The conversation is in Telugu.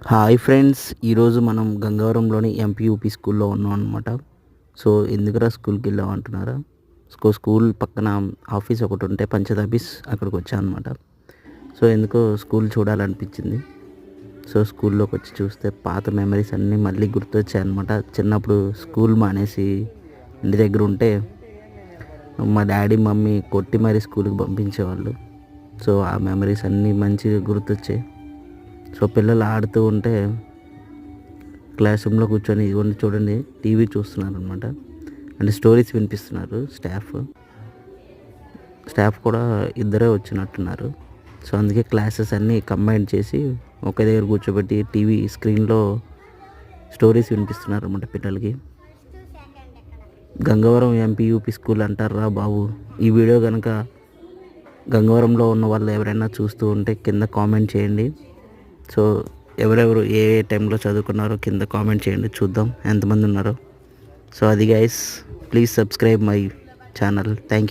హాయ్ ఫ్రెండ్స్, ఈరోజు మనం గంగవరంలోని ఎంపీయూపీ స్కూల్లో ఉన్నాం అనమాట. సో ఎందుకురా స్కూల్కి వెళ్ళాం అంటున్నారా? స్కూల్ పక్కన ఆఫీస్ ఒకటి ఉంటే పంచాయత్ ఆఫీస్, అక్కడికి వచ్చాను అనమాట. సో ఎందుకో స్కూల్ చూడాలనిపించింది. సో స్కూల్లోకి వచ్చి చూస్తే పాత మెమరీస్ అన్నీ మళ్ళీ గుర్తొచ్చాయి అనమాట. చిన్నప్పుడు స్కూల్ మానేసి ఇంటి దగ్గర ఉంటే మా డాడీ మమ్మీ కొట్టి మరీ స్కూల్కి పంపించేవాళ్ళు. సో ఆ మెమరీస్ అన్నీ మంచిగా గుర్తొచ్చాయి. సో పిల్లలు ఆడుతూ ఉంటే క్లాస్ రూమ్లో కూర్చొని ఇవన్నీ చూడండి టీవీ చూస్తున్నారు అనమాట. అంటే స్టోరీస్ వినిపిస్తున్నారు స్టాఫ్ కూడా ఇద్దరే వచ్చినట్టున్నారు. సో అందుకే క్లాసెస్ అన్నీ కంబైన్ చేసి ఒకే దగ్గర కూర్చోబెట్టి టీవీ స్క్రీన్లో స్టోరీస్ వినిపిస్తున్నారు అనమాట పిల్లలకి. గంగవరం ఎంపీయూపీ స్కూల్ అంటారా బాబు. ఈ వీడియో కనుక గంగవరంలో ఉన్న వాళ్ళు ఎవరైనా చూస్తూ ఉంటే కింద కామెంట్ చేయండి. సో ఎవరెవరు ఏ టైంలో చదువుకున్నారో కింద కామెంట్ చేయండి, చూద్దాం ఎంతమంది ఉన్నారో. సో అది guys, please subscribe my channel. Thank you.